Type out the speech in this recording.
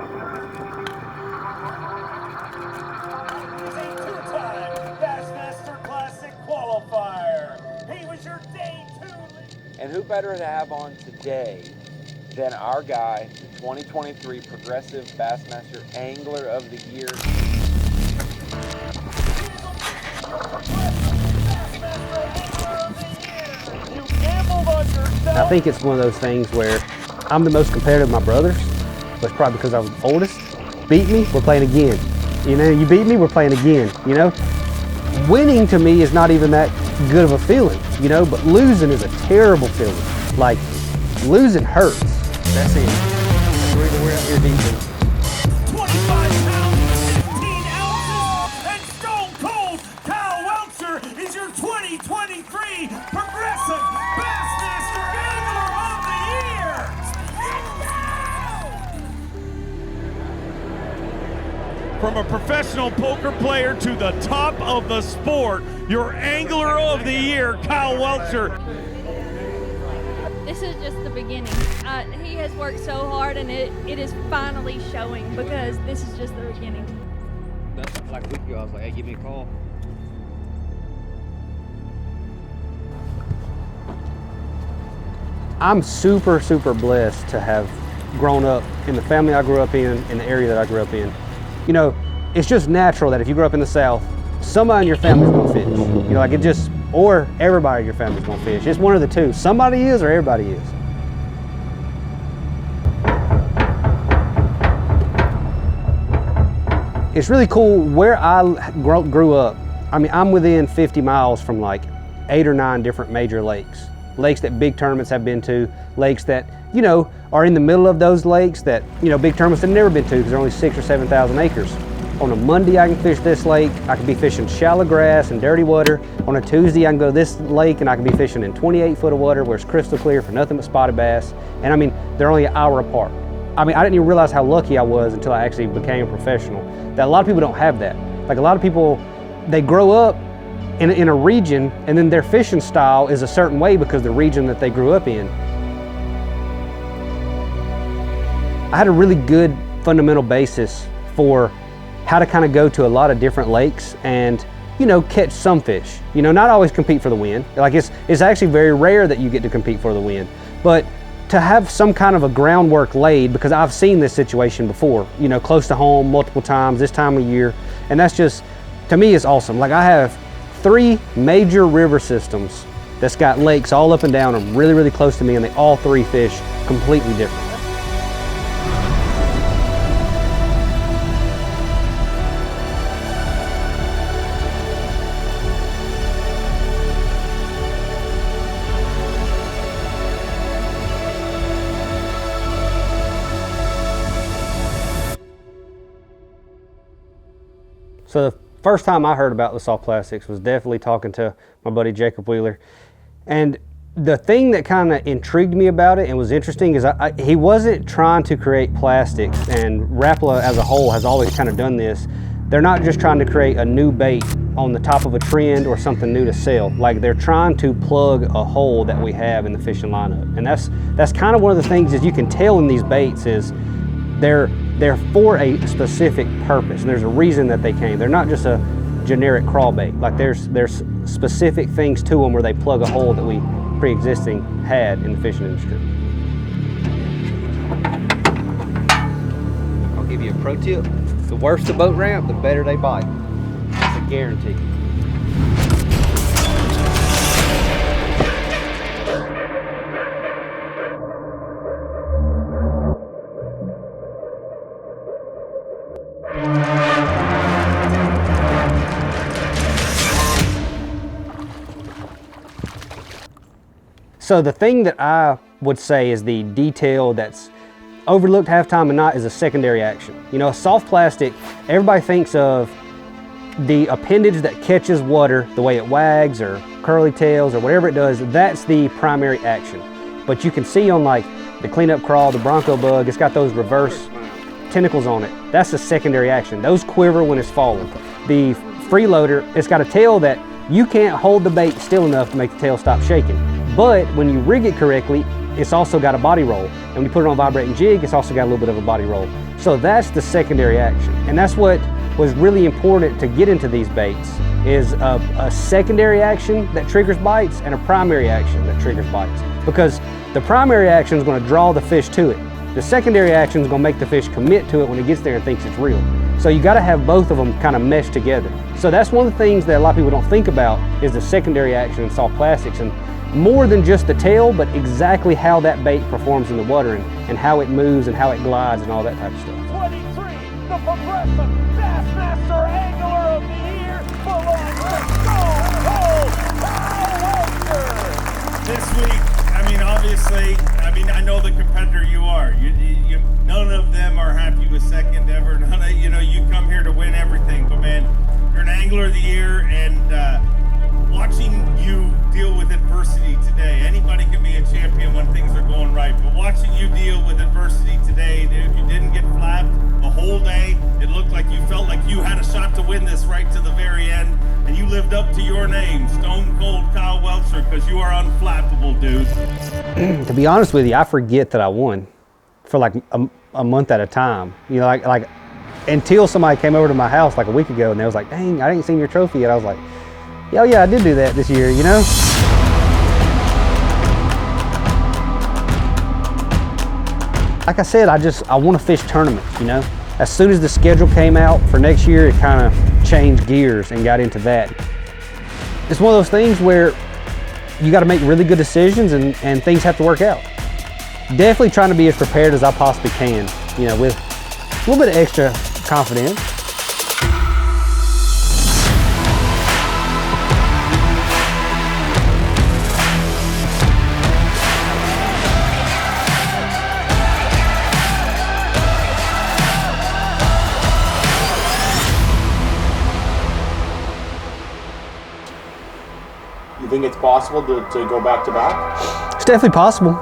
He's a two-time Bassmaster Classic qualifier. He was your day 2 lead. And who better to have on today than our guy, the 2023 Progressive Bassmaster Angler of the Year. I think it's one of those things where I'm the most competitive of my brothers, but it's probably because I was the oldest. Beat me, we're playing again. You know, you beat me, we're playing again, you know? Winning to me is not even that good of a feeling, you know, but losing is a terrible feeling. Like, losing hurts. That's it. That's the reason we're out here beating. 25 pounds, 15 ounces, and Stone Cold Kyle Welcher is your 2023 Progressive Bassmaster Angler of the Year. From a professional poker player to the top of the sport, your Angler of the Year, Kyle Welcher. This is just the beginning. He has worked so hard, and it is finally showing, because this is just the beginning. Like a week ago, I was like, hey, give me a call. I'm super, super blessed to have grown up in the family I grew up in the area that I grew up in. You know, it's just natural that if you grow up in the South, somebody in your family's gonna fish. You know, like it just, or everybody in your family's gonna fish. It's one of the two. Somebody is or everybody is. It's really cool where I grew up. I mean, I'm within 50 miles from like 8 or 9 different major lakes. Lakes that big tournaments have been to, lakes that, you know, are in the middle of those lakes that, you know, big tournaments have never been to because they're only 6,000 or 7,000 acres. On a Monday, I can fish this lake. I can be fishing shallow grass and dirty water. On a Tuesday, I can go to this lake and I can be fishing in 28 foot of water where it's crystal clear for nothing but spotted bass. And I mean, they're only an hour apart. I mean, I didn't even realize how lucky I was until I actually became a professional. That a lot of people don't have that. Like a lot of people, they grow up in a region and then their fishing style is a certain way because the region that they grew up in. I had a really good fundamental basis for how to kind of go to a lot of different lakes and, you know, catch some fish. You know, not always compete for the win. Like it's actually very rare that you get to compete for the win. But to have some kind of a groundwork laid, because I've seen this situation before, you know, close to home multiple times this time of year. And that's just, to me, it's awesome. Like I have 3 major river systems that's got lakes all up and down them really, really close to me, and they all 3 fish completely different. So the first time I heard about the soft plastics was definitely talking to my buddy Jacob Wheeler. And the thing that kind of intrigued me about it and was interesting is he wasn't trying to create plastics, and Rapala as a whole has always kind of done this. They're not just trying to create a new bait on the top of a trend or something new to sell. Like they're trying to plug a hole that we have in the fishing lineup. And that's kind of one of the things is you can tell in these baits is they're for a specific purpose, and there's a reason that they came. They're not just a generic crawl bait. Like there's specific things to them where they plug a hole that we pre-existing had in the fishing industry. I'll give you a pro tip. The worse the boat ramp, the better they bite. That's a guarantee. So the thing that I would say is the detail that's overlooked half time and not is a secondary action. You know, a soft plastic, everybody thinks of the appendage that catches water, the way it wags or curly tails or whatever it does, that's the primary action. But you can see on like the cleanup crawl, the Bronco bug, it's got those reverse tentacles on it. That's a secondary action. Those quiver when it's falling. The freeloader, it's got a tail that you can't hold the bait still enough to make the tail stop shaking. But when you rig it correctly, it's also got a body roll. And when you put it on a vibrating jig, it's also got a little bit of a body roll. So that's the secondary action. And that's what was really important to get into these baits, is a secondary action that triggers bites and a primary action that triggers bites. Because the primary action is going to draw the fish to it. The secondary action is going to make the fish commit to it when it gets there and thinks it's real. So you got to have both of them kind of meshed together. So that's one of the things that a lot of people don't think about, is the secondary action in soft plastics, and more than just the tail, but exactly how that bait performs in the water, and how it moves and how it glides and all that type of stuff. 23, the Progressive Bassmaster Angler of the Year belongs to Stone Cold Kyle Welcher. This week, I mean, obviously, I know the competitor you are. None of them are happy with second ever. None of, you come here to win everything. But man, you're an Angler of the Year, and watching you deal with adversity today. Anybody can be a champion when things are going right, but watching you deal with adversity today, dude, you didn't get flapped the whole day. It looked like you felt like you had a shot to win this right to the very end, and you lived up to your name, Stone Cold Kyle Welcher, because you are unflappable, dude. To be honest with you, I forget that I won for like a month at a time. Like until somebody came over to my house like a week ago and they was like, dang, I didn't see your trophy yet. I was like, yeah, I did do that this year, Like I said, I want to fish tournaments, As soon as the schedule came out for next year, it kind of changed gears and got into that. It's one of those things where you got to make really good decisions, and things have to work out. Definitely trying to be as prepared as I possibly can, with a little bit of extra confidence. You think it's possible to go back to back? It's definitely possible.